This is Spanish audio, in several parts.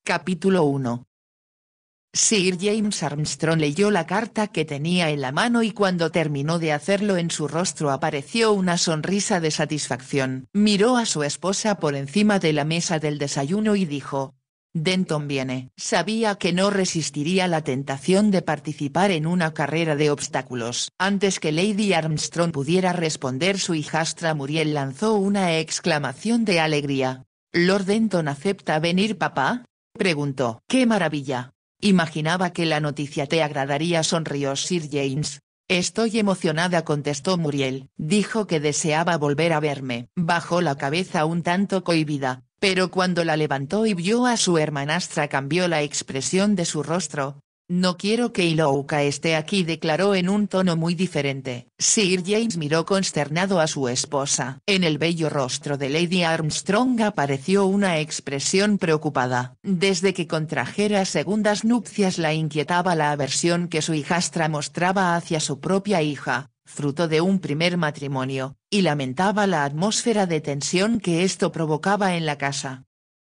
Capítulo 1. Sir James Armstrong leyó la carta que tenía en la mano y cuando terminó de hacerlo en su rostro apareció una sonrisa de satisfacción. Miró a su esposa por encima de la mesa del desayuno y dijo: «Denton viene». Sabía que no resistiría la tentación de participar en una carrera de obstáculos. Antes que Lady Armstrong pudiera responder, su hijastra Muriel lanzó una exclamación de alegría. «¿Lord Denton acepta venir, papá?», preguntó. «¡Qué maravilla! Imaginaba que la noticia te agradaría», sonrió Sir James. «Estoy emocionada», contestó Muriel. «Dijo que deseaba volver a verme». Bajó la cabeza un tanto cohibida, pero cuando la levantó y vio a su hermanastra cambió la expresión de su rostro. «No quiero que Ilouka esté aquí», declaró en un tono muy diferente. Sir James miró consternado a su esposa. En el bello rostro de Lady Armstrong apareció una expresión preocupada. Desde que contrajera segundas nupcias la inquietaba la aversión que su hijastra mostraba hacia su propia hija, fruto de un primer matrimonio, y lamentaba la atmósfera de tensión que esto provocaba en la casa.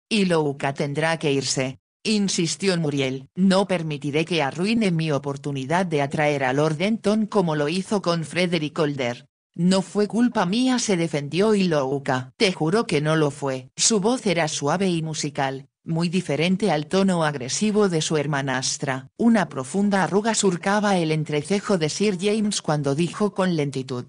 «Ilouka tendrá que irse», insistió Muriel. «No permitiré que arruine mi oportunidad de atraer a Lord Denton como lo hizo con Frederick Older». «No fue culpa mía», se defendió Ilouka. «Te juro que no lo fue». Su voz era suave y musical, muy diferente al tono agresivo de su hermanastra. Una profunda arruga surcaba el entrecejo de Sir James cuando dijo con lentitud: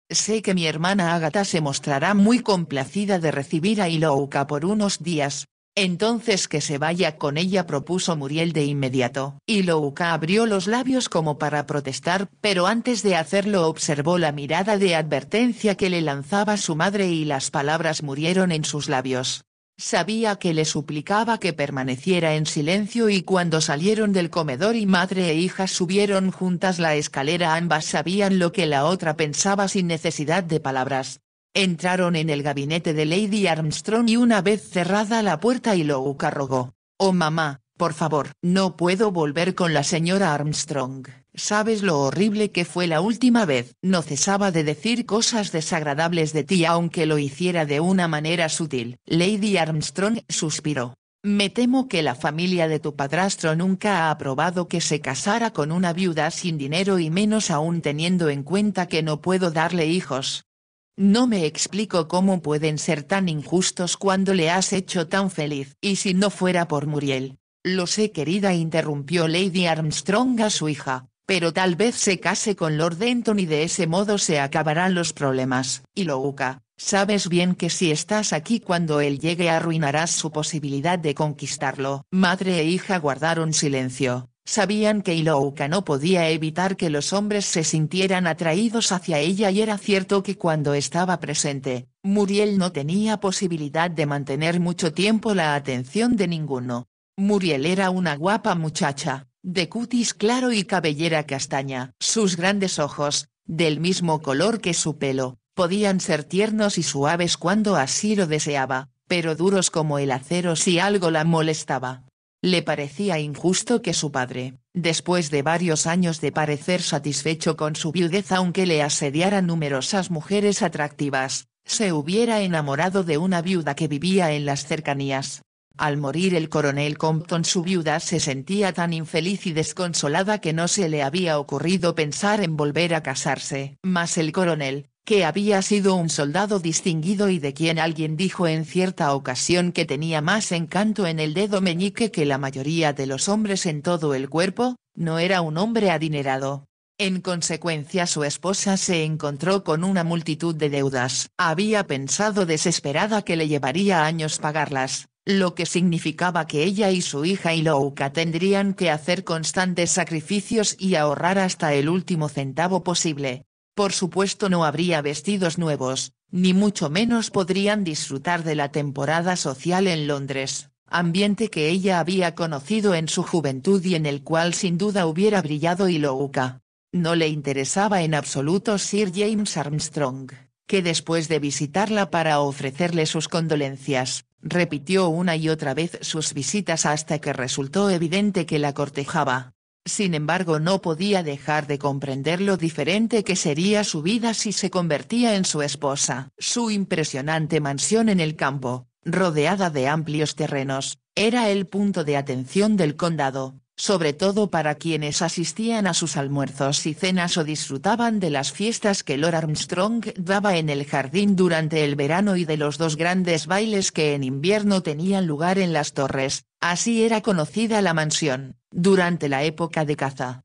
«Sé que mi hermana Agatha se mostrará muy complacida de recibir a Ilouka por unos días». «Entonces que se vaya con ella», propuso Muriel de inmediato. Ilouka abrió los labios como para protestar, pero antes de hacerlo observó la mirada de advertencia que le lanzaba su madre y las palabras murieron en sus labios. Sabía que le suplicaba que permaneciera en silencio y cuando salieron del comedor y madre e hija subieron juntas la escalera, ambas sabían lo que la otra pensaba sin necesidad de palabras. Entraron en el gabinete de Lady Armstrong y una vez cerrada la puerta Ilouka rogó: «Oh mamá, por favor». «No puedo volver con la señora Armstrong. ¿Sabes lo horrible que fue la última vez?» «No cesaba de decir cosas desagradables de ti aunque lo hiciera de una manera sutil». Lady Armstrong suspiró. «Me temo que la familia de tu padrastro nunca ha aprobado que se casara con una viuda sin dinero y menos aún teniendo en cuenta que no puedo darle hijos. No me explico cómo pueden ser tan injustos cuando le has hecho tan feliz». «¿Y si no fuera por Muriel?». «Lo sé, querida», interrumpió Lady Armstrong a su hija, «pero tal vez se case con Lord Denton y de ese modo se acabarán los problemas». «Ilouka, sabes bien que si estás aquí cuando él llegue arruinarás su posibilidad de conquistarlo». Madre e hija guardaron silencio. Sabían que Ilouka no podía evitar que los hombres se sintieran atraídos hacia ella y era cierto que cuando estaba presente, Muriel no tenía posibilidad de mantener mucho tiempo la atención de ninguno. Muriel era una guapa muchacha, de cutis claro y cabellera castaña. Sus grandes ojos, del mismo color que su pelo, podían ser tiernos y suaves cuando así lo deseaba, pero duros como el acero si algo la molestaba. Le parecía injusto que su padre, después de varios años de parecer satisfecho con su viudez aunque le asediaran numerosas mujeres atractivas, se hubiera enamorado de una viuda que vivía en las cercanías. Al morir el coronel Compton, su viuda se sentía tan infeliz y desconsolada que no se le había ocurrido pensar en volver a casarse. Mas el coronel, que había sido un soldado distinguido y de quien alguien dijo en cierta ocasión que tenía más encanto en el dedo meñique que la mayoría de los hombres en todo el cuerpo, no era un hombre adinerado. En consecuencia su esposa se encontró con una multitud de deudas. Había pensado desesperada que le llevaría años pagarlas, lo que significaba que ella y su hija Ilouka tendrían que hacer constantes sacrificios y ahorrar hasta el último centavo posible. Por supuesto no habría vestidos nuevos, ni mucho menos podrían disfrutar de la temporada social en Londres, ambiente que ella había conocido en su juventud y en el cual sin duda hubiera brillado Ilouka. No le interesaba en absoluto Sir James Armstrong, que después de visitarla para ofrecerle sus condolencias, repitió una y otra vez sus visitas hasta que resultó evidente que la cortejaba. Sin embargo no podía dejar de comprender lo diferente que sería su vida si se convertía en su esposa. Su impresionante mansión en el campo, rodeada de amplios terrenos, Era el punto de atención del condado, sobre todo para quienes asistían a sus almuerzos y cenas o disfrutaban de las fiestas que Lord Armstrong daba en el jardín durante el verano y de los 2 grandes bailes que en invierno tenían lugar en las torres. Así era conocida la mansión, durante la época de caza.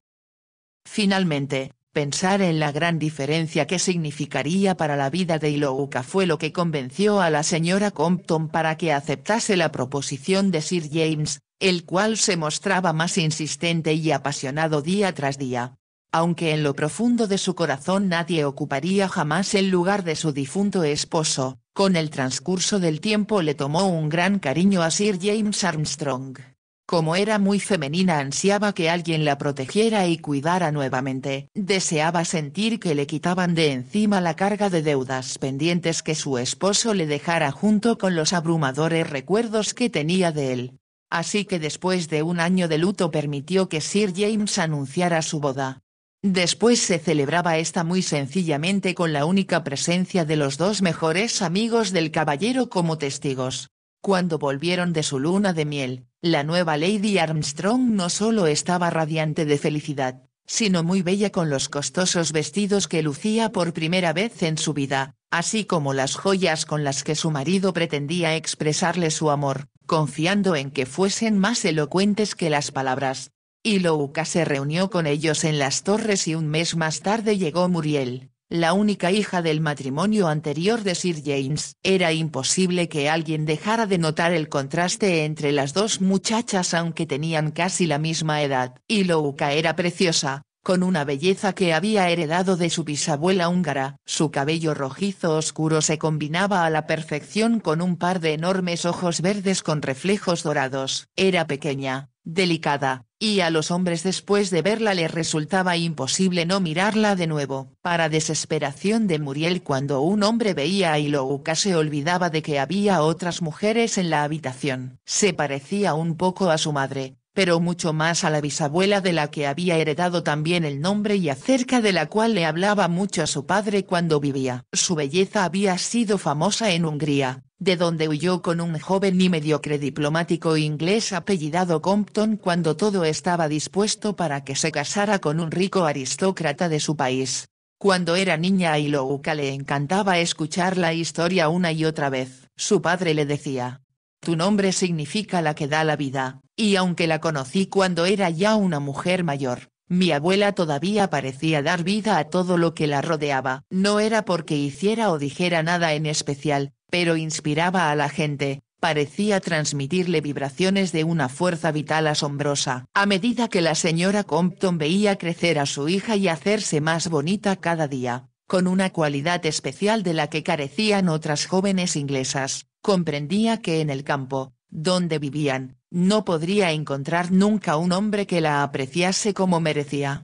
Finalmente, pensar en la gran diferencia que significaría para la vida de Ilouka fue lo que convenció a la señora Compton para que aceptase la proposición de Sir James, el cual se mostraba más insistente y apasionado día tras día. Aunque en lo profundo de su corazón nadie ocuparía jamás el lugar de su difunto esposo, con el transcurso del tiempo le tomó un gran cariño a Sir James Armstrong. Como era muy femenina ansiaba que alguien la protegiera y cuidara nuevamente, deseaba sentir que le quitaban de encima la carga de deudas pendientes que su esposo le dejara junto con los abrumadores recuerdos que tenía de él. Así que después de un año de luto permitió que Sir James anunciara su boda. Después se celebraba esta muy sencillamente con la única presencia de los 2 mejores amigos del caballero como testigos. Cuando volvieron de su luna de miel, la nueva Lady Armstrong no solo estaba radiante de felicidad, sino muy bella con los costosos vestidos que lucía por primera vez en su vida, así como las joyas con las que su marido pretendía expresarle su amor, confiando en que fuesen más elocuentes que las palabras. Ilouka se reunió con ellos en las torres y un mes más tarde llegó Muriel, la única hija del matrimonio anterior de Sir James. Era imposible que alguien dejara de notar el contraste entre las 2 muchachas aunque tenían casi la misma edad. Ilouka era preciosa, con una belleza que había heredado de su bisabuela húngara. Su cabello rojizo oscuro se combinaba a la perfección con un par de enormes ojos verdes con reflejos dorados. Era pequeña, delicada, y a los hombres después de verla les resultaba imposible no mirarla de nuevo. Para desesperación de Muriel, cuando un hombre veía a Ilouka se olvidaba de que había otras mujeres en la habitación. Se parecía un poco a su madre, pero mucho más a la bisabuela de la que había heredado también el nombre y acerca de la cual le hablaba mucho a su padre cuando vivía. Su belleza había sido famosa en Hungría, de donde huyó con un joven y mediocre diplomático inglés apellidado Compton cuando todo estaba dispuesto para que se casara con un rico aristócrata de su país. Cuando era niña a Ilouka le encantaba escuchar la historia una y otra vez. Su padre le decía: «Tu nombre significa la que da la vida», y aunque la conocí cuando era ya una mujer mayor, mi abuela todavía parecía dar vida a todo lo que la rodeaba. No era porque hiciera o dijera nada en especial, pero inspiraba a la gente, parecía transmitirle vibraciones de una fuerza vital asombrosa. A medida que la señora Compton veía crecer a su hija y hacerse más bonita cada día, con una cualidad especial de la que carecían otras jóvenes inglesas, comprendía que en el campo, donde vivían, no podría encontrar nunca un hombre que la apreciase como merecía.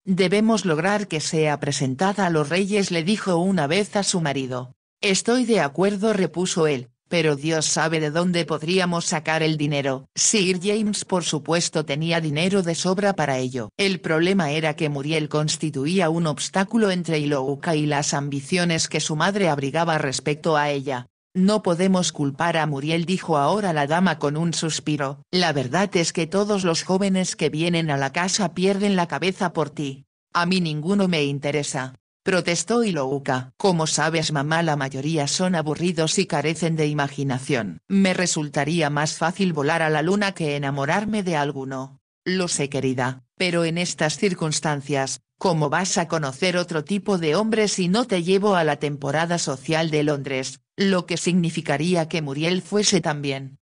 «Debemos lograr que sea presentada a los reyes», le dijo una vez a su marido. «Estoy de acuerdo», repuso él, «pero Dios sabe de dónde podríamos sacar el dinero». Sir James por supuesto tenía dinero de sobra para ello. El problema era que Muriel constituía un obstáculo entre Ilouka y las ambiciones que su madre abrigaba respecto a ella. «No podemos culpar a Muriel», dijo ahora la dama con un suspiro. «La verdad es que todos los jóvenes que vienen a la casa pierden la cabeza por ti. A mí ninguno me interesa», protestó Ilouka. «Como sabes, mamá, la mayoría son aburridos y carecen de imaginación. Me resultaría más fácil volar a la luna que enamorarme de alguno». «Lo sé, querida, pero en estas circunstancias, ¿cómo vas a conocer otro tipo de hombre si no te llevo a la temporada social de Londres, lo que significaría que Muriel fuese también?»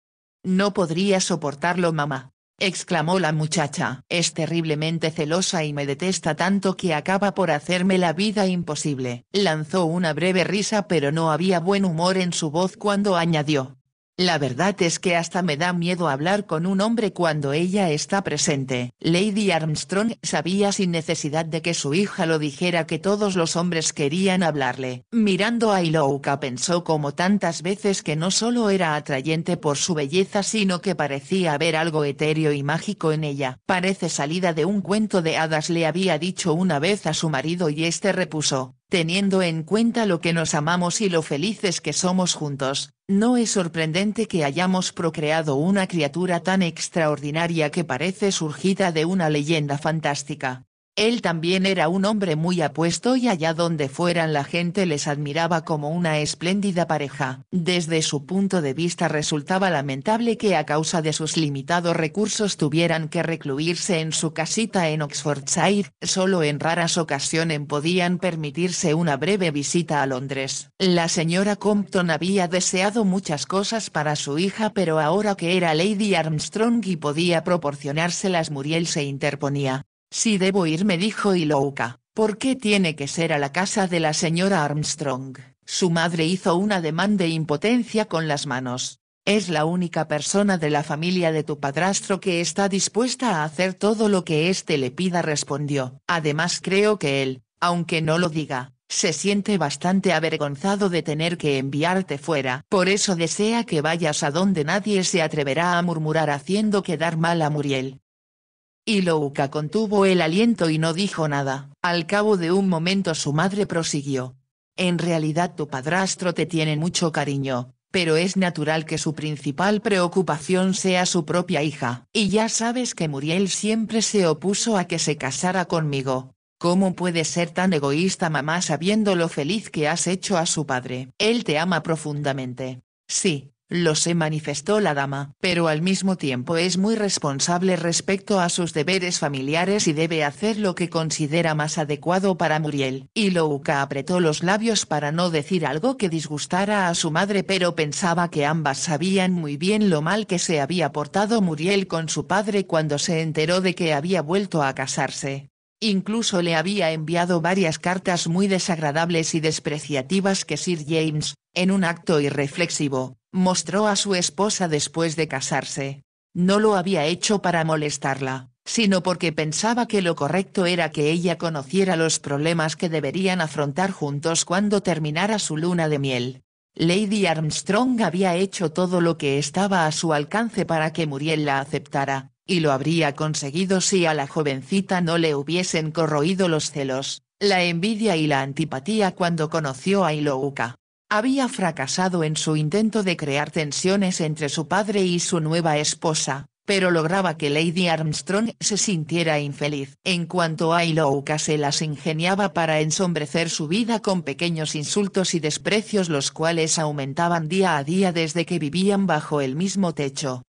«No podría soportarlo, mamá», exclamó la muchacha. «Es terriblemente celosa y me detesta tanto que acaba por hacerme la vida imposible». Lanzó una breve risa, pero no había buen humor en su voz cuando añadió: «La verdad es que hasta me da miedo hablar con un hombre cuando ella está presente». Lady Armstrong sabía sin necesidad de que su hija lo dijera que todos los hombres querían hablarle. Mirando a Ilouka pensó como tantas veces que no solo era atrayente por su belleza sino que parecía haber algo etéreo y mágico en ella. «Parece salida de un cuento de hadas», le había dicho una vez a su marido y este repuso: Teniendo en cuenta lo que nos amamos y lo felices que somos juntos, no es sorprendente que hayamos procreado una criatura tan extraordinaria que parece surgida de una leyenda fantástica. Él también era un hombre muy apuesto y allá donde fueran la gente les admiraba como una espléndida pareja. Desde su punto de vista resultaba lamentable que a causa de sus limitados recursos tuvieran que recluirse en su casita en Oxfordshire, solo en raras ocasiones podían permitirse una breve visita a Londres. La señora Compton había deseado muchas cosas para su hija pero ahora que era Lady Armstrong y podía proporcionárselas Muriel se interponía. «Si debo irme», dijo Ilouka, «¿por qué tiene que ser a la casa de la señora Armstrong?». Su madre hizo un ademán de impotencia con las manos. «Es la única persona de la familia de tu padrastro que está dispuesta a hacer todo lo que éste le pida», respondió. «Además creo que él, aunque no lo diga, se siente bastante avergonzado de tener que enviarte fuera. Por eso desea que vayas a donde nadie se atreverá a murmurar haciendo quedar mal a Muriel». Ilouka contuvo el aliento y no dijo nada. Al cabo de un momento su madre prosiguió. «En realidad tu padrastro te tiene mucho cariño, pero es natural que su principal preocupación sea su propia hija. Y ya sabes que Muriel siempre se opuso a que se casara conmigo. ¿Cómo puedes ser tan egoísta, mamá, sabiendo lo feliz que has hecho a su padre? Él te ama profundamente». «Sí, lo sé», manifestó la dama, «pero al mismo tiempo es muy responsable respecto a sus deberes familiares y debe hacer lo que considera más adecuado para Muriel». Ilouka apretó los labios para no decir algo que disgustara a su madre pero pensaba que ambas sabían muy bien lo mal que se había portado Muriel con su padre cuando se enteró de que había vuelto a casarse. Incluso le había enviado varias cartas muy desagradables y despreciativas que Sir James, en un acto irreflexivo, mostró a su esposa después de casarse. No lo había hecho para molestarla, sino porque pensaba que lo correcto era que ella conociera los problemas que deberían afrontar juntos cuando terminara su luna de miel. Lady Armstrong había hecho todo lo que estaba a su alcance para que Muriel la aceptara, y lo habría conseguido si a la jovencita no le hubiesen corroído los celos, la envidia y la antipatía cuando conoció a Ilouka. Había fracasado en su intento de crear tensiones entre su padre y su nueva esposa, pero lograba que Lady Armstrong se sintiera infeliz. En cuanto a Ilouka se las ingeniaba para ensombrecer su vida con pequeños insultos y desprecios los cuales aumentaban día a día desde que vivían bajo el mismo techo.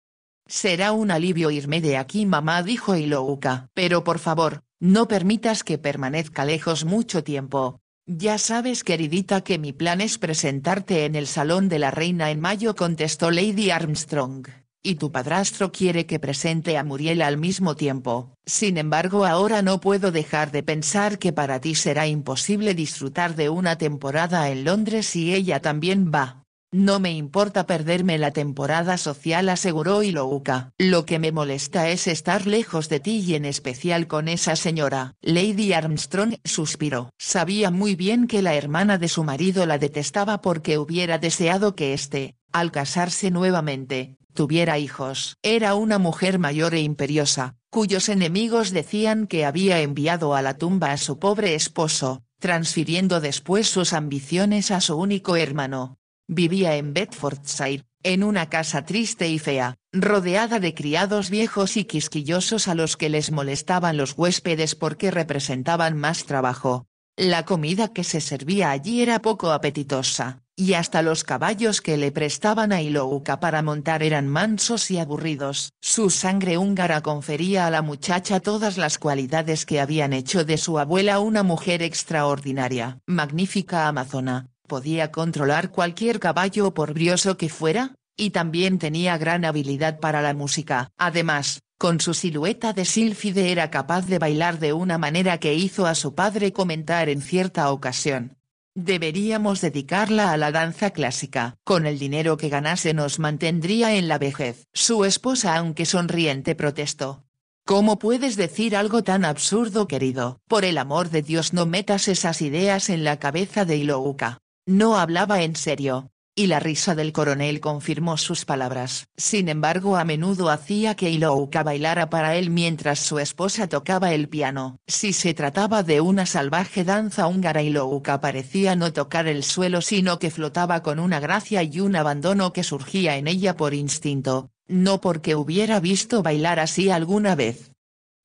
«Será un alivio irme de aquí, mamá», dijo Ilouka, «pero por favor, no permitas que permanezca lejos mucho tiempo. Ya sabes, queridita, que mi plan es presentarte en el Salón de la Reina en mayo», contestó Lady Armstrong, «y tu padrastro quiere que presente a Muriel al mismo tiempo. Sin embargo, ahora no puedo dejar de pensar que para ti será imposible disfrutar de una temporada en Londres si ella también va». «No me importa perderme la temporada social», aseguró Ilouka. «Lo que me molesta es estar lejos de ti y en especial con esa señora». Lady Armstrong suspiró. Sabía muy bien que la hermana de su marido la detestaba porque hubiera deseado que éste, al casarse nuevamente, tuviera hijos. Era una mujer mayor e imperiosa, cuyos enemigos decían que había enviado a la tumba a su pobre esposo, transfiriendo después sus ambiciones a su único hermano. Vivía en Bedfordshire, en una casa triste y fea, rodeada de criados viejos y quisquillosos a los que les molestaban los huéspedes porque representaban más trabajo. La comida que se servía allí era poco apetitosa, y hasta los caballos que le prestaban a Ilouka para montar eran mansos y aburridos. Su sangre húngara confería a la muchacha todas las cualidades que habían hecho de su abuela una mujer extraordinaria. Magnífica amazona, podía controlar cualquier caballo por brioso que fuera, y también tenía gran habilidad para la música. Además, con su silueta de sílfide era capaz de bailar de una manera que hizo a su padre comentar en cierta ocasión: «Deberíamos dedicarla a la danza clásica. Con el dinero que ganase nos mantendría en la vejez». Su esposa, aunque sonriente, protestó. «¿Cómo puedes decir algo tan absurdo, querido? Por el amor de Dios, no metas esas ideas en la cabeza de Ilouka». No hablaba en serio. Y la risa del coronel confirmó sus palabras. Sin embargo, a menudo hacía que Ilouka bailara para él mientras su esposa tocaba el piano. Si se trataba de una salvaje danza húngara, Ilouka parecía no tocar el suelo sino que flotaba con una gracia y un abandono que surgía en ella por instinto, no porque hubiera visto bailar así alguna vez.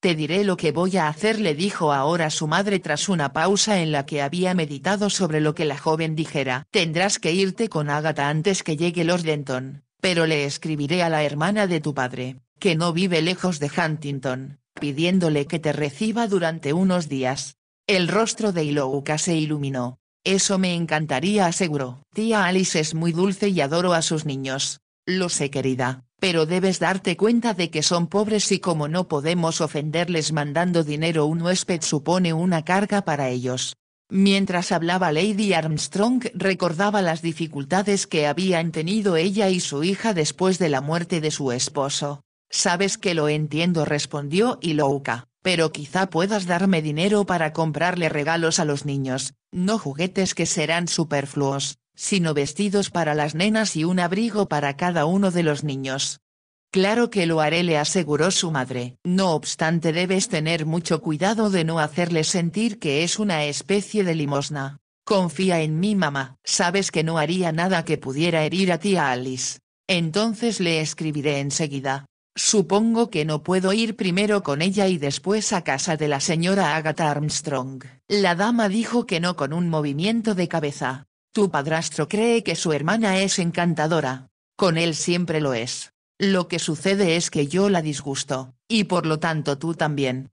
Te diré lo que voy a hacer, le dijo ahora su madre tras una pausa en la que había meditado sobre lo que la joven dijera. Tendrás que irte con Agatha antes que llegue Lord Denton, pero le escribiré a la hermana de tu padre, que no vive lejos de Huntington, pidiéndole que te reciba durante unos días. El rostro de Ilouka se iluminó. Eso me encantaría, aseguró. Tía Alice es muy dulce y adoro a sus niños. Lo sé, querida, pero debes darte cuenta de que son pobres y como no podemos ofenderles mandando dinero, un huésped supone una carga para ellos. Mientras hablaba, Lady Armstrong recordaba las dificultades que habían tenido ella y su hija después de la muerte de su esposo. Sabes que lo entiendo, respondió Ilouka, pero quizá puedas darme dinero para comprarle regalos a los niños, no juguetes que serán superfluos, sino vestidos para las nenas y un abrigo para cada uno de los niños. Claro que lo haré, le aseguró su madre. No obstante, debes tener mucho cuidado de no hacerle sentir que es una especie de limosna. Confía en mí, mamá. Sabes que no haría nada que pudiera herir a tía Alice. Entonces le escribiré enseguida. Supongo que no puedo ir primero con ella y después a casa de la señora Agatha Armstrong. La dama dijo que no con un movimiento de cabeza. Tu padrastro cree que su hermana es encantadora. Con él siempre lo es. Lo que sucede es que yo la disgusto, y por lo tanto tú también.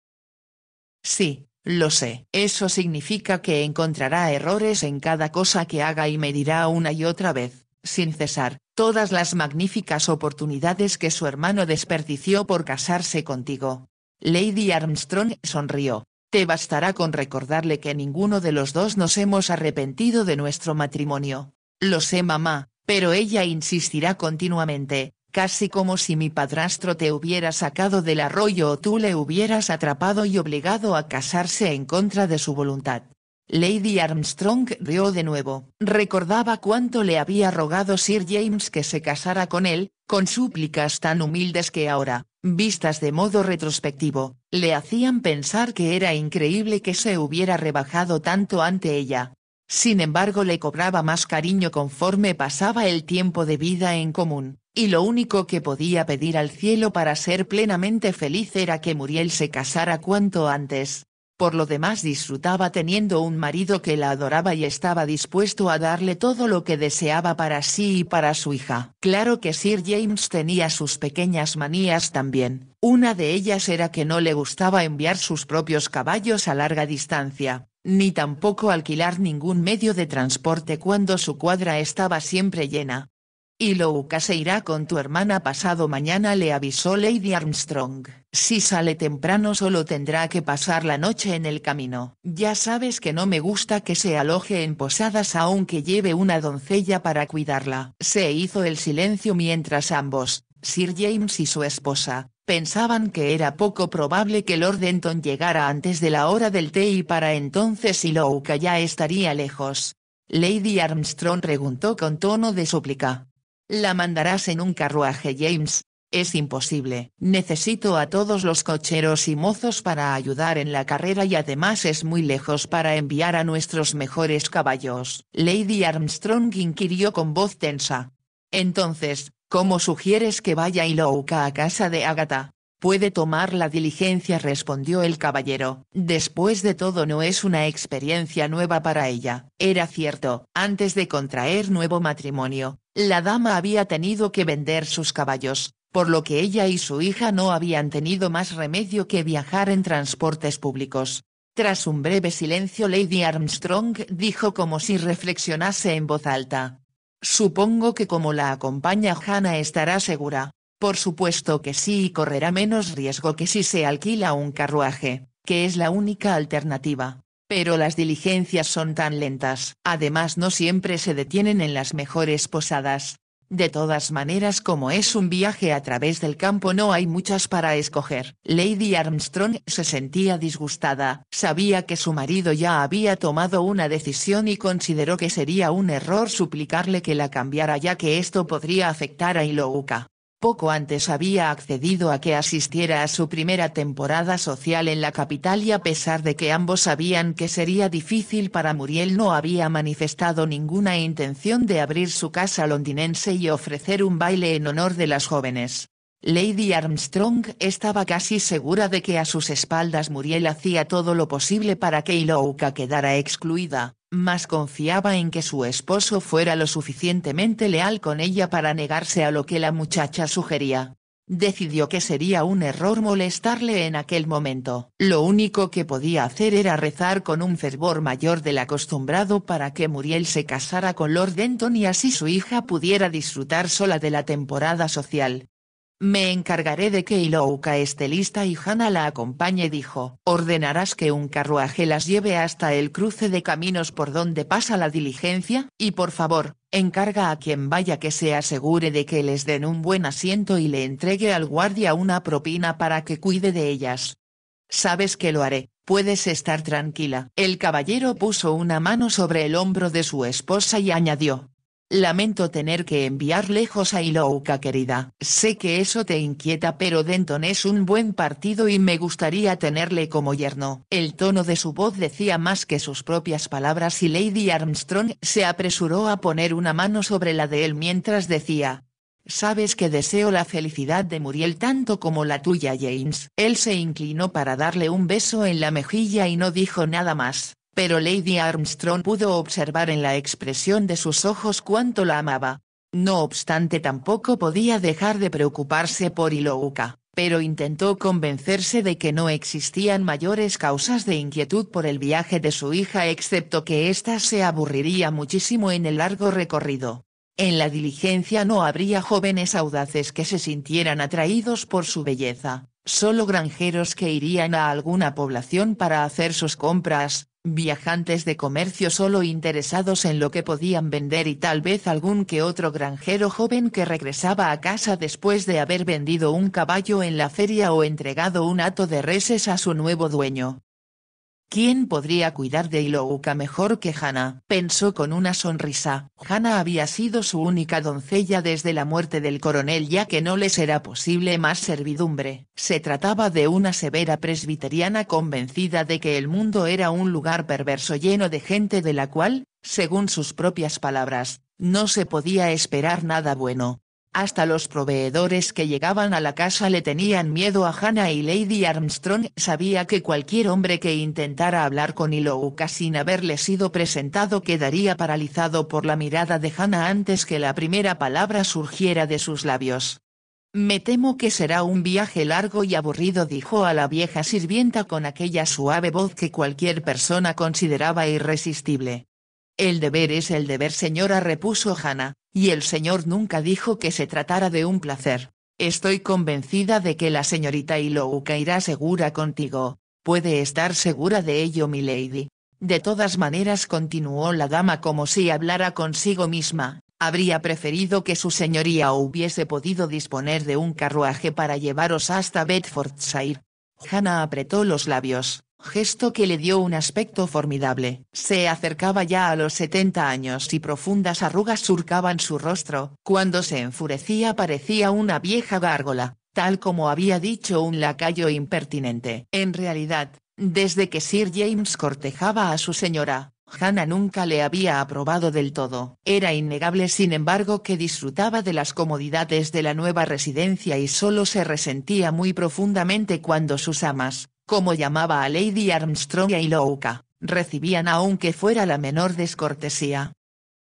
Sí, lo sé. Eso significa que encontrará errores en cada cosa que haga y me dirá una y otra vez, sin cesar, todas las magníficas oportunidades que su hermano desperdició por casarse contigo. Lady Armstrong sonrió. Te bastará con recordarle que ninguno de los dos nos hemos arrepentido de nuestro matrimonio. Lo sé, mamá, pero ella insistirá continuamente, casi como si mi padrastro te hubiera sacado del arroyo o tú le hubieras atrapado y obligado a casarse en contra de su voluntad. Lady Armstrong rió de nuevo. Recordaba cuánto le había rogado Sir James que se casara con él, con súplicas tan humildes que ahora, vistas de modo retrospectivo, le hacían pensar que era increíble que se hubiera rebajado tanto ante ella. Sin embargo, le cobraba más cariño conforme pasaba el tiempo de vida en común, y lo único que podía pedir al cielo para ser plenamente feliz era que Muriel se casara cuanto antes. Por lo demás, disfrutaba teniendo un marido que la adoraba y estaba dispuesto a darle todo lo que deseaba para sí y para su hija. Claro que Sir James tenía sus pequeñas manías también. Una de ellas era que no le gustaba enviar sus propios caballos a larga distancia, ni tampoco alquilar ningún medio de transporte cuando su cuadra estaba siempre llena. Ilouka se irá con tu hermana pasado mañana, le avisó Lady Armstrong. Si sale temprano solo tendrá que pasar la noche en el camino. Ya sabes que no me gusta que se aloje en posadas aunque lleve una doncella para cuidarla. Se hizo el silencio mientras ambos, Sir James y su esposa, pensaban que era poco probable que Lord Denton llegara antes de la hora del té y para entonces Ilouka ya estaría lejos. Lady Armstrong preguntó con tono de súplica. ¿La mandarás en un carruaje, James? Es imposible. Necesito a todos los cocheros y mozos para ayudar en la carrera y además es muy lejos para enviar a nuestros mejores caballos. Lady Armstrong inquirió con voz tensa. Entonces, ¿cómo sugieres que vaya Ilouka a casa de Agatha? Puede tomar la diligencia, respondió el caballero. Después de todo no es una experiencia nueva para ella. Era cierto, antes de contraer nuevo matrimonio, la dama había tenido que vender sus caballos, por lo que ella y su hija no habían tenido más remedio que viajar en transportes públicos. Tras un breve silencio, Lady Armstrong dijo como si reflexionase en voz alta. Supongo que como la acompaña Hannah estará segura. Por supuesto que sí, y correrá menos riesgo que si se alquila un carruaje, que es la única alternativa. Pero las diligencias son tan lentas. Además, no siempre se detienen en las mejores posadas. De todas maneras, como es un viaje a través del campo, no hay muchas para escoger. Lady Armstrong se sentía disgustada, sabía que su marido ya había tomado una decisión y consideró que sería un error suplicarle que la cambiara, ya que esto podría afectar a Ilouka. Poco antes había accedido a que asistiera a su primera temporada social en la capital y a pesar de que ambos sabían que sería difícil para Muriel, no había manifestado ninguna intención de abrir su casa londinense y ofrecer un baile en honor de las jóvenes. Lady Armstrong estaba casi segura de que a sus espaldas Muriel hacía todo lo posible para que Ilouka quedara excluida, mas confiaba en que su esposo fuera lo suficientemente leal con ella para negarse a lo que la muchacha sugería. Decidió que sería un error molestarle en aquel momento. Lo único que podía hacer era rezar con un fervor mayor del acostumbrado para que Muriel se casara con Lord Denton y así su hija pudiera disfrutar sola de la temporada social. «Me encargaré de que Ilouka esté lista y Hannah la acompañe», dijo. «Ordenarás que un carruaje las lleve hasta el cruce de caminos por donde pasa la diligencia, y por favor, encarga a quien vaya que se asegure de que les den un buen asiento y le entregue al guardia una propina para que cuide de ellas». «Sabes que lo haré, puedes estar tranquila». El caballero puso una mano sobre el hombro de su esposa y añadió: «Lamento tener que enviar lejos a Ilouka, querida. Sé que eso te inquieta, pero Denton es un buen partido y me gustaría tenerle como yerno». El tono de su voz decía más que sus propias palabras y Lady Armstrong se apresuró a poner una mano sobre la de él mientras decía: «Sabes que deseo la felicidad de Muriel tanto como la tuya, James». Él se inclinó para darle un beso en la mejilla y no dijo nada más. Pero Lady Armstrong pudo observar en la expresión de sus ojos cuánto la amaba. No obstante, tampoco podía dejar de preocuparse por Ilouka, pero intentó convencerse de que no existían mayores causas de inquietud por el viaje de su hija excepto que ésta se aburriría muchísimo en el largo recorrido. En la diligencia no habría jóvenes audaces que se sintieran atraídos por su belleza, solo granjeros que irían a alguna población para hacer sus compras, viajantes de comercio solo interesados en lo que podían vender y tal vez algún que otro granjero joven que regresaba a casa después de haber vendido un caballo en la feria o entregado un hato de reses a su nuevo dueño. ¿Quién podría cuidar de Ilouka mejor que Hannah?, pensó con una sonrisa. Hannah había sido su única doncella desde la muerte del coronel, ya que no les era posible más servidumbre. Se trataba de una severa presbiteriana convencida de que el mundo era un lugar perverso lleno de gente de la cual, según sus propias palabras, no se podía esperar nada bueno. Hasta los proveedores que llegaban a la casa le tenían miedo a Hannah y Lady Armstrong sabía que cualquier hombre que intentara hablar con Ilouka sin haberle sido presentado quedaría paralizado por la mirada de Hannah antes que la primera palabra surgiera de sus labios. «Me temo que será un viaje largo y aburrido», dijo a la vieja sirvienta con aquella suave voz que cualquier persona consideraba irresistible. «El deber es el deber, señora», repuso Hannah, «y el señor nunca dijo que se tratara de un placer. Estoy convencida de que la señorita Ilouka irá segura contigo. Puede estar segura de ello, milady. De todas maneras», continuó la dama como si hablara consigo misma, «habría preferido que su señoría hubiese podido disponer de un carruaje para llevaros hasta Bedfordshire». Hannah apretó los labios, gesto que le dio un aspecto formidable. Se acercaba ya a los 70 años y profundas arrugas surcaban su rostro. Cuando se enfurecía parecía una vieja gárgola, tal como había dicho un lacayo impertinente. En realidad, desde que Sir James cortejaba a su señora, Hannah nunca le había aprobado del todo. Era innegable sin embargo que disfrutaba de las comodidades de la nueva residencia y solo se resentía muy profundamente cuando sus amas, como llamaba a Lady Armstrong y a Ilouka, recibían aunque fuera la menor descortesía.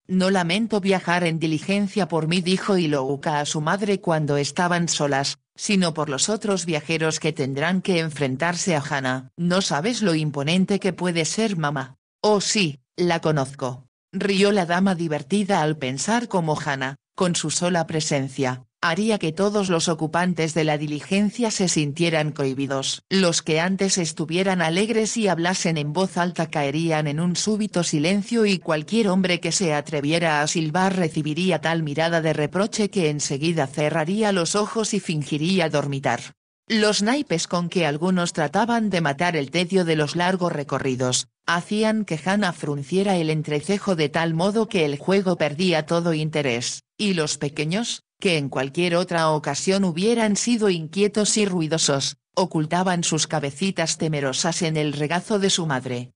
«No lamento viajar en diligencia por mí», dijo Ilouka a su madre cuando estaban solas, «sino por los otros viajeros que tendrán que enfrentarse a Hannah». «No sabes lo imponente que puede ser mamá». «Oh sí, la conozco», rió la dama divertida al pensar cómo Hannah, con su sola presencia, haría que todos los ocupantes de la diligencia se sintieran cohibidos. Los que antes estuvieran alegres y hablasen en voz alta caerían en un súbito silencio y cualquier hombre que se atreviera a silbar recibiría tal mirada de reproche que enseguida cerraría los ojos y fingiría dormitar. Los naipes con que algunos trataban de matar el tedio de los largos recorridos, hacían que Hannah frunciera el entrecejo de tal modo que el juego perdía todo interés, y los pequeños, que en cualquier otra ocasión hubieran sido inquietos y ruidosos, ocultaban sus cabecitas temerosas en el regazo de su madre.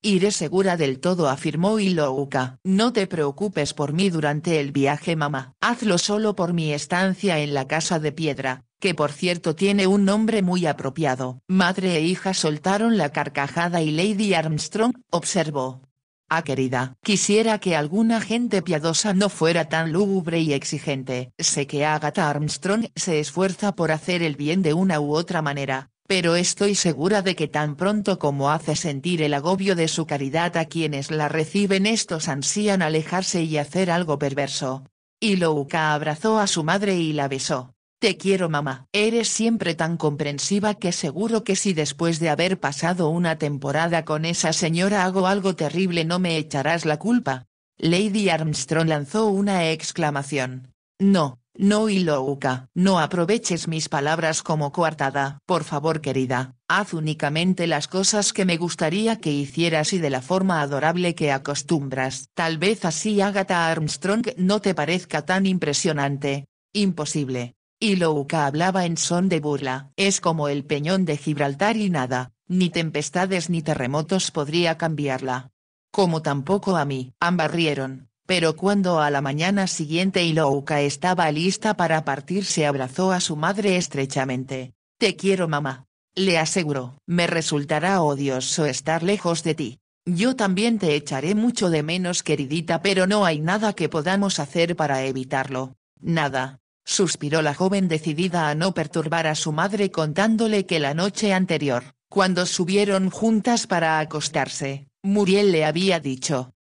Iré segura del todo, afirmó Ilouka. No te preocupes por mí durante el viaje, mamá. Hazlo solo por mi estancia en la casa de piedra, que por cierto tiene un nombre muy apropiado. Madre e hija soltaron la carcajada y Lady Armstrong observó: ah, querida, quisiera que alguna gente piadosa no fuera tan lúgubre y exigente. Sé que Agatha Armstrong se esfuerza por hacer el bien de una u otra manera, pero estoy segura de que tan pronto como hace sentir el agobio de su caridad a quienes la reciben, estos ansían alejarse y hacer algo perverso. Ilouka abrazó a su madre y la besó. Te quiero, mamá. Eres siempre tan comprensiva que seguro que si después de haber pasado una temporada con esa señora hago algo terrible no me echarás la culpa. Lady Armstrong lanzó una exclamación. No, no, Ilouka, no aproveches mis palabras como coartada. Por favor, querida, haz únicamente las cosas que me gustaría que hicieras y de la forma adorable que acostumbras. Tal vez así Agatha Armstrong no te parezca tan impresionante. Imposible. Ilouka hablaba en son de burla. Es como el peñón de Gibraltar y nada, ni tempestades ni terremotos podría cambiarla. Como tampoco a mí. Ambas rieron, pero cuando a la mañana siguiente Ilouka estaba lista para partir se abrazó a su madre estrechamente. Te quiero, mamá. Le aseguró. Me resultará odioso estar lejos de ti. Yo también te echaré mucho de menos, queridita, pero no hay nada que podamos hacer para evitarlo. Nada. Suspiró la joven, decidida a no perturbar a su madre contándole que la noche anterior, cuando subieron juntas para acostarse, Muriel le había dicho: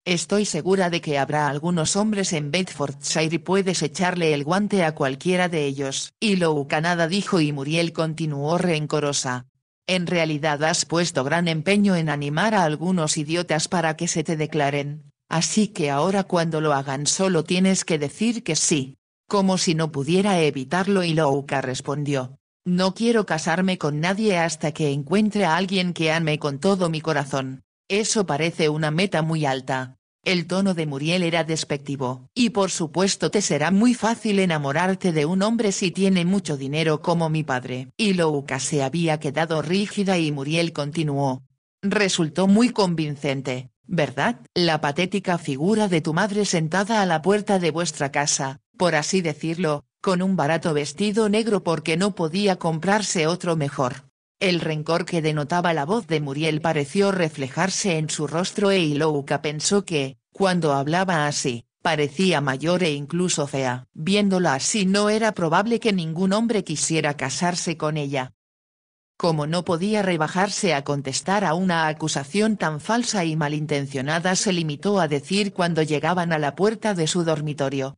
estoy segura de que habrá algunos hombres en Bedfordshire y puedes echarle el guante a cualquiera de ellos. Ilouka nada dijo y Muriel continuó rencorosa. En realidad has puesto gran empeño en animar a algunos idiotas para que se te declaren, así que ahora cuando lo hagan solo tienes que decir que sí. Como si no pudiera evitarlo, Ilouka respondió. No quiero casarme con nadie hasta que encuentre a alguien que ame con todo mi corazón. Eso parece una meta muy alta. El tono de Muriel era despectivo. Y por supuesto te será muy fácil enamorarte de un hombre si tiene mucho dinero como mi padre. Ilouka se había quedado rígida y Muriel continuó. Resultó muy convincente, ¿verdad? La patética figura de tu madre sentada a la puerta de vuestra casa, por así decirlo, con un barato vestido negro porque no podía comprarse otro mejor. El rencor que denotaba la voz de Muriel pareció reflejarse en su rostro e Ilouka pensó que, cuando hablaba así, parecía mayor e incluso fea. Viéndola así no era probable que ningún hombre quisiera casarse con ella. Como no podía rebajarse a contestar a una acusación tan falsa y malintencionada, se limitó a decir cuando llegaban a la puerta de su dormitorio: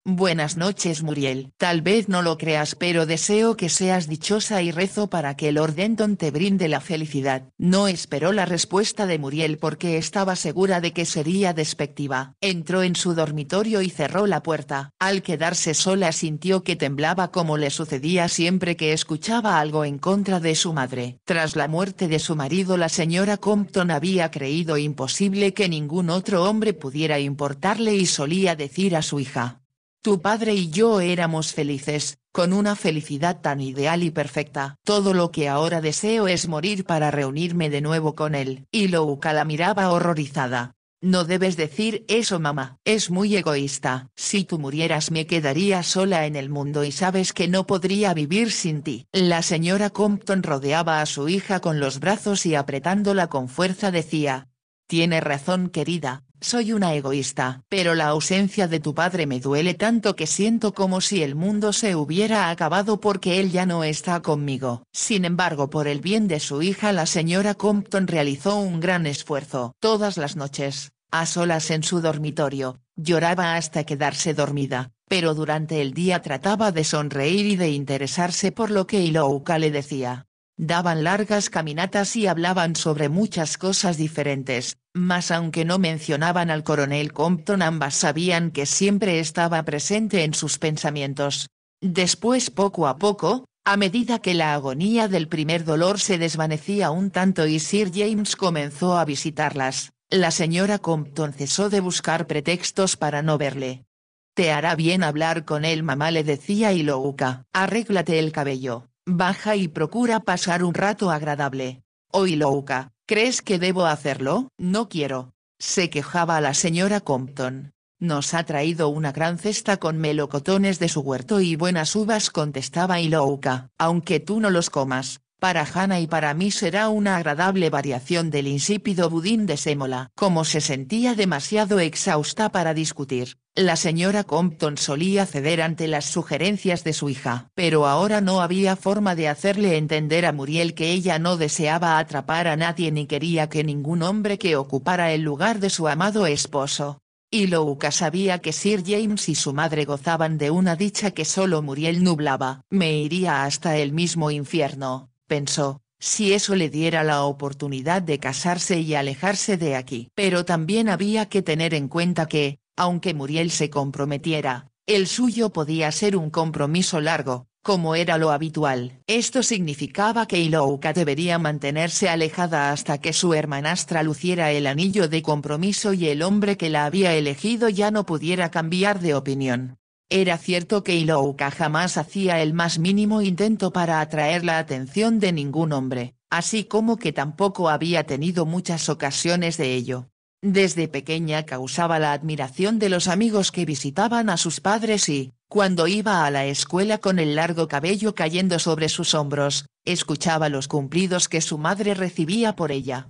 buenas noches, Muriel. Tal vez no lo creas, pero deseo que seas dichosa y rezo para que Lord Denton te brinde la felicidad. No esperó la respuesta de Muriel porque estaba segura de que sería despectiva. Entró en su dormitorio y cerró la puerta. Al quedarse sola sintió que temblaba como le sucedía siempre que escuchaba algo en contra de su madre. Tras la muerte de su marido, la señora Compton había creído imposible que ningún otro hombre pudiera importarle y solía decir a su hija: tu padre y yo éramos felices, con una felicidad tan ideal y perfecta. Todo lo que ahora deseo es morir para reunirme de nuevo con él. Ilouka la miraba horrorizada. No debes decir eso, mamá. Es muy egoísta. Si tú murieras me quedaría sola en el mundo y sabes que no podría vivir sin ti. La señora Compton rodeaba a su hija con los brazos y apretándola con fuerza decía: tiene razón, querida. Soy una egoísta, pero la ausencia de tu padre me duele tanto que siento como si el mundo se hubiera acabado porque él ya no está conmigo. Sin embargo, por el bien de su hija, la señora Compton realizó un gran esfuerzo. Todas las noches, a solas en su dormitorio, lloraba hasta quedarse dormida, pero durante el día trataba de sonreír y de interesarse por lo que Ilouka le decía. Daban largas caminatas y hablaban sobre muchas cosas diferentes, mas aunque no mencionaban al coronel Compton, ambas sabían que siempre estaba presente en sus pensamientos. Después, poco a poco, a medida que la agonía del primer dolor se desvanecía un tanto y Sir James comenzó a visitarlas, la señora Compton cesó de buscar pretextos para no verle. «Te hará bien hablar con él, mamá», le decía Ilouka. «Arréglate el cabello, baja y procura pasar un rato agradable». «Oh, Ilouka, ¿crees que debo hacerlo?» «No quiero», se quejaba la señora Compton. «Nos ha traído una gran cesta con melocotones de su huerto y buenas uvas», contestaba Ilouka. «Aunque tú no los comas, para Hannah y para mí será una agradable variación del insípido budín de sémola». Como se sentía demasiado exhausta para discutir, la señora Compton solía ceder ante las sugerencias de su hija. Pero ahora no había forma de hacerle entender a Muriel que ella no deseaba atrapar a nadie ni quería que ningún hombre que ocupara el lugar de su amado esposo. Ilouka sabía que Sir James y su madre gozaban de una dicha que solo Muriel nublaba. «Me iría hasta el mismo infierno», pensó, «si eso le diera la oportunidad de casarse y alejarse de aquí». Pero también había que tener en cuenta que, aunque Muriel se comprometiera, el suyo podía ser un compromiso largo, como era lo habitual. Esto significaba que Ilouka debería mantenerse alejada hasta que su hermanastra luciera el anillo de compromiso y el hombre que la había elegido ya no pudiera cambiar de opinión. Era cierto que Ilouka jamás hacía el más mínimo intento para atraer la atención de ningún hombre, así como que tampoco había tenido muchas ocasiones de ello. Desde pequeña causaba la admiración de los amigos que visitaban a sus padres y, cuando iba a la escuela con el largo cabello cayendo sobre sus hombros, escuchaba los cumplidos que su madre recibía por ella.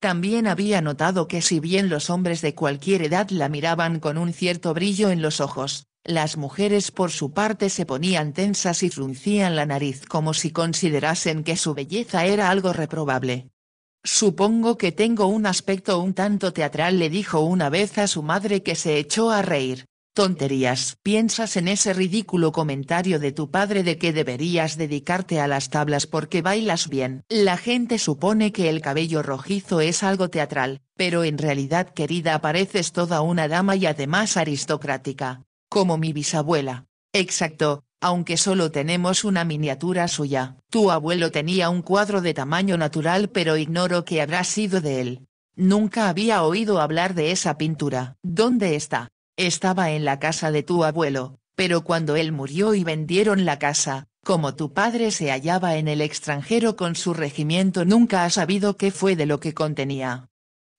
También había notado que si bien los hombres de cualquier edad la miraban con un cierto brillo en los ojos, las mujeres por su parte se ponían tensas y fruncían la nariz como si considerasen que su belleza era algo reprobable. «Supongo que tengo un aspecto un tanto teatral», le dijo una vez a su madre, que se echó a reír. «Tonterías. ¿Piensas en ese ridículo comentario de tu padre de que deberías dedicarte a las tablas porque bailas bien? La gente supone que el cabello rojizo es algo teatral, pero en realidad, querida, pareces toda una dama y además aristocrática, como mi bisabuela». «Exacto, aunque solo tenemos una miniatura suya. Tu abuelo tenía un cuadro de tamaño natural, pero ignoro qué habrá sido de él. Nunca había oído hablar de esa pintura». «¿Dónde está?» «Estaba en la casa de tu abuelo, pero cuando él murió y vendieron la casa, como tu padre se hallaba en el extranjero con su regimiento, nunca ha sabido qué fue de lo que contenía».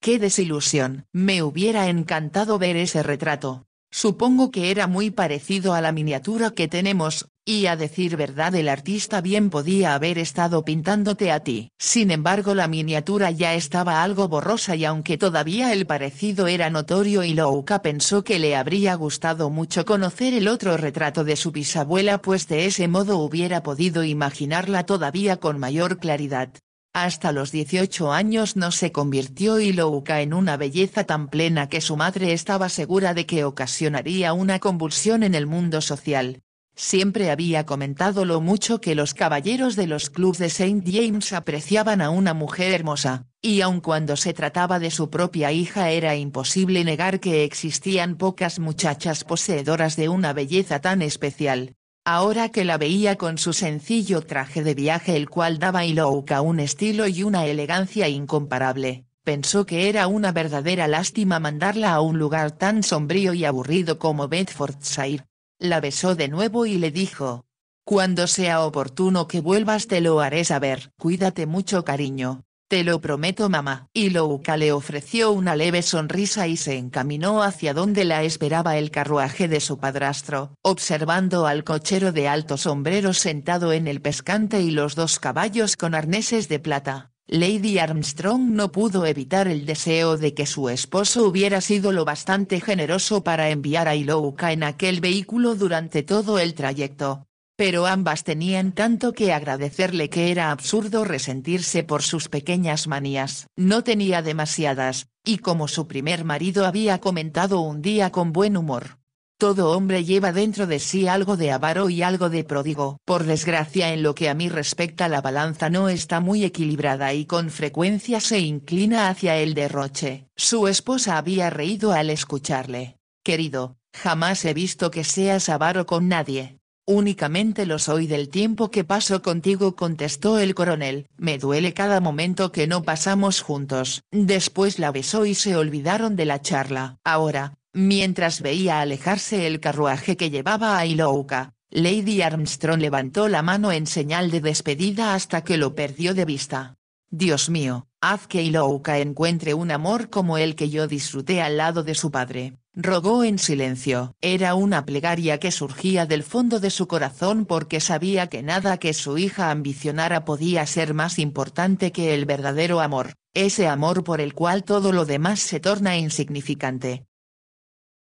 «Qué desilusión. Me hubiera encantado ver ese retrato. Supongo que era muy parecido a la miniatura que tenemos, y a decir verdad el artista bien podía haber estado pintándote a ti». Sin embargo, la miniatura ya estaba algo borrosa y aunque todavía el parecido era notorio, Ilouka pensó que le habría gustado mucho conocer el otro retrato de su bisabuela, pues de ese modo hubiera podido imaginarla todavía con mayor claridad. Hasta los 18 años no se convirtió Ilouka en una belleza tan plena que su madre estaba segura de que ocasionaría una convulsión en el mundo social. Siempre había comentado lo mucho que los caballeros de los clubs de St. James apreciaban a una mujer hermosa, y aun cuando se trataba de su propia hija era imposible negar que existían pocas muchachas poseedoras de una belleza tan especial. Ahora que la veía con su sencillo traje de viaje, el cual daba a Ilouka un estilo y una elegancia incomparable, pensó que era una verdadera lástima mandarla a un lugar tan sombrío y aburrido como Bedfordshire. La besó de nuevo y le dijo: «Cuando sea oportuno que vuelvas te lo haré saber». «Cuídate mucho, cariño». «Te lo prometo, mamá». Ilouka le ofreció una leve sonrisa y se encaminó hacia donde la esperaba el carruaje de su padrastro, observando al cochero de alto sombrero sentado en el pescante y los dos caballos con arneses de plata. Lady Armstrong no pudo evitar el deseo de que su esposo hubiera sido lo bastante generoso para enviar a Ilouka en aquel vehículo durante todo el trayecto. Pero ambas tenían tanto que agradecerle que era absurdo resentirse por sus pequeñas manías. No tenía demasiadas, y como su primer marido había comentado un día con buen humor, Todo hombre lleva dentro de sí algo de avaro y algo de pródigo. Por desgracia, en lo que a mí respecta, la balanza no está muy equilibrada y con frecuencia se inclina hacia el derroche. Su esposa había reído al escucharle. Querido, jamás he visto que seas avaro con nadie. Únicamente lo soy del tiempo que paso contigo, contestó el coronel. Me duele cada momento que no pasamos juntos. Después la besó y se olvidaron de la charla. Ahora, mientras veía alejarse el carruaje que llevaba a Ilouka, Lady Armstrong levantó la mano en señal de despedida hasta que lo perdió de vista. Dios mío, haz que Ilouka encuentre un amor como el que yo disfruté al lado de su padre, rogó en silencio. Era una plegaria que surgía del fondo de su corazón porque sabía que nada que su hija ambicionara podía ser más importante que el verdadero amor, ese amor por el cual todo lo demás se torna insignificante.